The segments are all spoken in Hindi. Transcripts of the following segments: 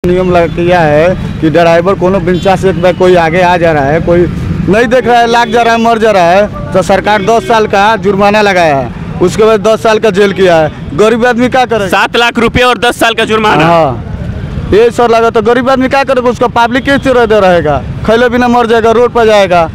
नियम किया है कि ड्राइवर को बिना से कोई आगे आ जा रहा है, कोई नहीं देख रहा है, लाग जा रहा है, मर जा रहा है तो सरकार 10 साल का जुर्माना लगाया है, उसके बाद 10 साल का जेल किया है। गरीब आदमी क्या करे? 7 लाख रुपए और 10 साल का जुर्माना। हाँ, ये सर लगा तो गरीब आदमी क्या करेगा? उसका पब्लिक किस तरह दे रहेगा? खैले बिना मर जाएगा, रोड पर जाएगा।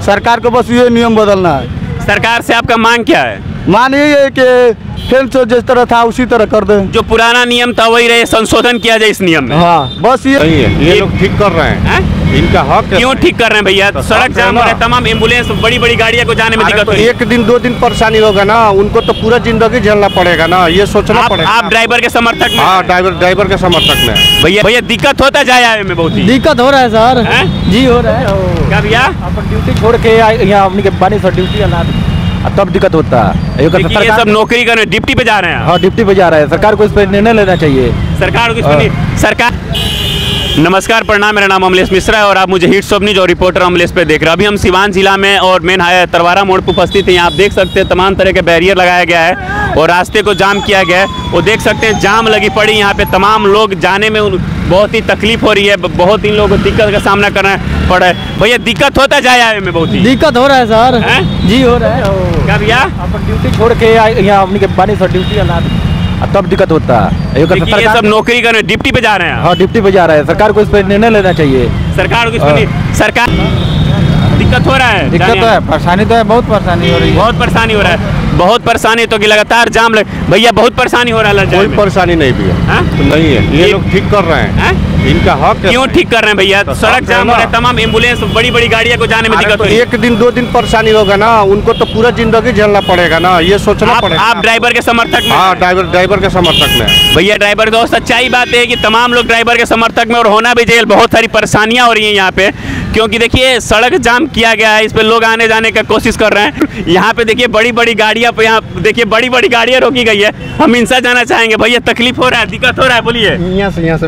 सरकार को बस ये नियम बदलना है। सरकार से आपका मांग क्या है? मान यही है कि फिर तो जिस तरह था उसी तरह कर दे, जो पुराना नियम था वही रहे, संशोधन किया जाए इस नियम में। हाँ, बस ये लोग ठीक कर रहे हैं, इनका हक है। क्यों ठीक कर रहे हैं भैया? तो सड़क जाम हो रहा है, तमाम एम्बुलेंस बड़ी बड़ी गाड़ियां को जाने में दिक्कत हो रही है। 1 दिन 2 दिन परेशानी होगा ना, उनको तो पूरा जिंदगी झेलना पड़ेगा ना, ये सोचना पड़ेगा। आप ड्राइवर के समर्थक में? हाँ, ड्राइवर के समर्थक में। भैया दिक्कत होता जाए आए में, बहुत ही दिक्कत हो रहा है सर। जी हो रहा है। क्या भैया? अपन ड्यूटी छोड़ के यहाँ अपनी के पानी सर ड्यूटी अला तब दिक्कत होता है। ये सब नौकरी करने डिप्टी पे जा रहे हैं। हाँ, डिप्टी पे जा रहा है। सरकार को इस पर निर्णय लेना चाहिए। सरकार को इस पर सरकार। नमस्कार, प्रणाम, मेरा नाम अमलेश मिश्रा है और आप मुझे हिट्स ऑफ न्यूज और रिपोर्टर अमलेश पे देख रहे हैं। अभी हम सिवान जिला में और मेन तरवारा मोड़ पर उपस्थित हैं। आप देख सकते हैं तमाम तरह के बैरियर लगाया गया है और रास्ते को जाम किया गया है। वो देख सकते हैं जाम लगी पड़ी, यहाँ पे तमाम लोग जाने में बहुत ही तकलीफ हो रही है, बहुत इन लोगों को दिक्कत का सामना करना पड़ रहा है। भैया दिक्कत होता जाए आए में, बहुत ही दिक्कत हो रहा है सर। जी हो रहा है। क्या भैया? अपन ड्यूटी छोड़ के यहाँ अपनी के पानी सर ड्यूटी अला तब दिक्कत होता है। ये सब नौकरी करने डिप्टी पे जा रहे हैं। हाँ, डिप्टी पे जा रहा है। सरकार को इस पर निर्णय लेना चाहिए। सरकार को इस पर सरकार दिक्कत हो रहा है। दिक्कत तो है, परेशानी तो है, बहुत परेशानी हो रही है। बहुत परेशानी हो रहा है, बहुत परेशानी तो कि लगातार जाम भैया बहुत परेशानी हो रहा है। कोई परेशानी नहीं भैया, तो नहीं है। ये लोग ठीक कर रहे हैं, इनका हक है। क्यों ठीक कर रहे हैं भैया? तो सड़क जाम हो रहा है, तमाम एम्बुलेंस बड़ी बड़ी गाड़ियां को जाने में दिक्कत हो रही है। 1 दिन 2 दिन परेशानी होगा ना, उनको तो पूरा जिंदगी झेलना पड़ेगा ना, ये सोचना पड़ेगा। आप ड्राइवर के समर्थक में? हाँ, ड्राइवर के समर्थक में। भैया ड्राइवर दोस्त, सच्चाई बात है कि तमाम लोग ड्राइवर के समर्थक में और होना भी चाहिए। बहुत सारी परेशानियां हो रही हैं यहाँ पे, क्योंकि देखिए सड़क जाम किया गया है, इस पे लोग आने जाने का कोशिश कर रहे हैं। यहाँ पे देखिए बड़ी बड़ी गाड़ियाँ, यहाँ देखिए बड़ी बड़ी गाड़ियाँ रोकी गई है। हम इनसे जाना चाहेंगे, भैया तकलीफ हो रहा है, दिक्कत हो रहा है, बोलिए। यहाँ से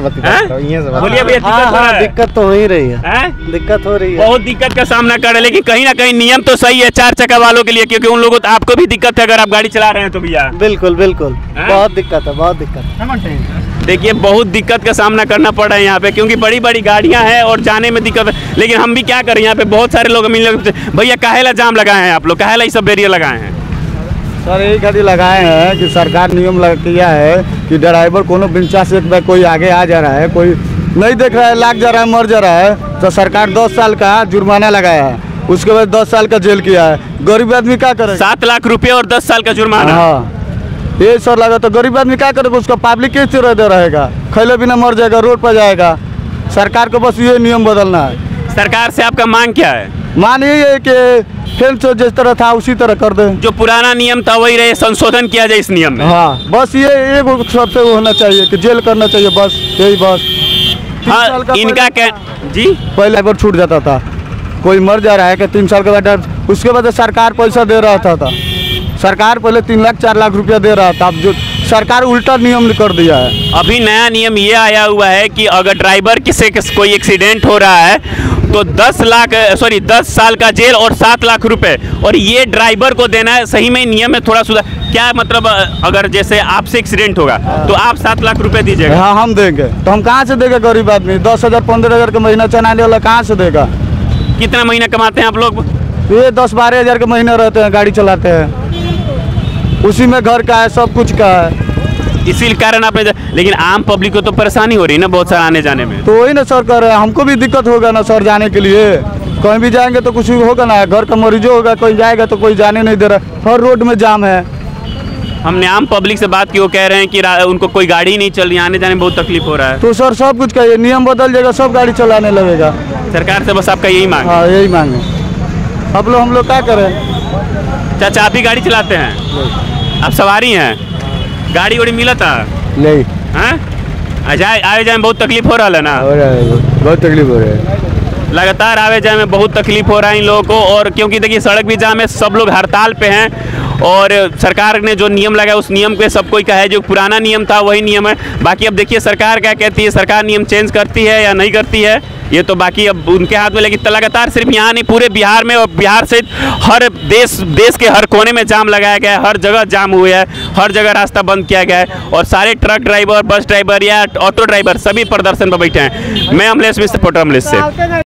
बोलिए भैया, दिक्कत तो हो ही रही है। दिक्कत हो रही है, बहुत दिक्कत का सामना कर रहे हैं, लेकिन कहीं ना कहीं नियम तो सही है 4 चक्का वालों के लिए, क्योंकि उन लोगों आपको भी दिक्कत है अगर आप गाड़ी चला रहे हैं तो भैया। बिल्कुल बिल्कुल, बहुत दिक्कत है, बहुत दिक्कत। देखिए बहुत दिक्कत का सामना करना पड़ रहा है यहाँ पे, क्योंकि बड़ी बड़ी गाड़ियाँ हैं और जाने में दिक्कत है। लेकिन हम भी क्या करें, यहाँ पे बहुत सारे लोग भैया काहेला जाम लगाए हैं आप लोग, काहेला ये सब बैरियर लगाए हैं? सर यही खातिर लगाए हैं कि सरकार नियम किया है कि ड्राइवर को बिना से कोई आगे आ जा रहा है, कोई नहीं देख रहा है, लाग जा रहा है, मर जा रहा है तो सरकार 10 साल का जुर्माना लगाया है, उसके बाद 10 साल का जेल किया है। गरीब आदमी क्या करे? 7 लाख रुपए और 10 साल का जुर्माना। हाँ, ये सर लगा तो गरीब आदमी क्या करेगा? उसका पब्लिक किस तरह दे रहेगा? खैले बिना मर जाएगा, रोड पर जाएगा। सरकार को बस ये नियम बदलना है। सरकार से आपका मांग क्या है? मान यही है कि फिर तो जिस तरह था उसी तरह कर दे, जो पुराना नियम था वही रहे, संशोधन किया जाए इस नियम में। हाँ, बस ये सबसे होना चाहिए कि जेल करना चाहिए, बस यही बस। हाँ, इनका क्या जी? पहले पर छूट जाता था, कोई मर जा रहा है कि 3 साल के बाद, उसके बाद सरकार पैसा दे रहा था। सरकार पहले 3 लाख 4 लाख रुपया दे रहा था, अब जो सरकार उल्टा नियम कर दिया है। अभी नया नियम ये आया हुआ है कि अगर ड्राइवर किसी कोई एक्सीडेंट हो रहा है तो 10 साल का जेल और 7 लाख रुपए, और ये ड्राइवर को देना है। सही में नियम में थोड़ा सुधार क्या मतलब, अगर जैसे आपसे एक्सीडेंट होगा तो आप 7 लाख रुपए दीजिएगा? हाँ, हम देंगे। तो हम कहाँ से देंगे? गरीब आदमी 10,000 15,000 का महीना चलाने वाला कहाँ से देगा? कितना महीना कमाते हैं आप लोग? ये 10-12 हज़ार के महीने रहते हैं, गाड़ी चलाते हैं, उसी में घर का है, सब कुछ का है। इसी कारण आप, लेकिन आम पब्लिक को तो परेशानी हो रही है ना बहुत सारा आने जाने में। तो वही ना सर कर रहे हैं, हमको भी दिक्कत होगा ना सर जाने के लिए। कहीं भी जाएंगे तो कुछ होगा ना, घर का मरीजो होगा, कोई जाएगा तो कोई जाने नहीं दे रहा, हर रोड में जाम है। हमने आम पब्लिक से बात की, वो कह रहे हैं कि उनको कोई गाड़ी नहीं चल रही, आने जाने में बहुत तकलीफ हो रहा है। तो सर सब कुछ कहिए, नियम बदल जाएगा, सब गाड़ी चलाने लगेगा। सरकार से बस आपका यही मांग? हाँ, यही मांग है। अब हम लोग क्या करें? चाचा आप भी गाड़ी चलाते हैं? आप सवारी हैं? गाड़ी वाड़ी मिला था? नहीं। आए जाए में बहुत तकलीफ हो रहा है ना? बहुत तकलीफ हो रही है, लगातार आवे जाए में बहुत तकलीफ हो रहा है इन लोगों को। और क्योंकि देखिए सड़क भी जाम है, सब लोग हड़ताल पे हैं और सरकार ने जो नियम लगाया उस नियम पे सब कोई कहे जो पुराना नियम था वही नियम है। बाकी अब देखिए सरकार क्या कहती है, सरकार नियम चेंज करती है या नहीं करती है, ये तो बाकी अब उनके हाथ में। लेकिन लगातार सिर्फ यहाँ नहीं, पूरे बिहार में और बिहार सहित हर देश के हर कोने में जाम लगाया गया है, हर जगह जाम हुए है, हर जगह रास्ता बंद किया गया है और सारे ट्रक ड्राइवर, बस ड्राइवर या ऑटो ड्राइवर सभी प्रदर्शन पर बैठे हैं। मैं अमलेश मिश्र, रिपोर्टर अमलेश से।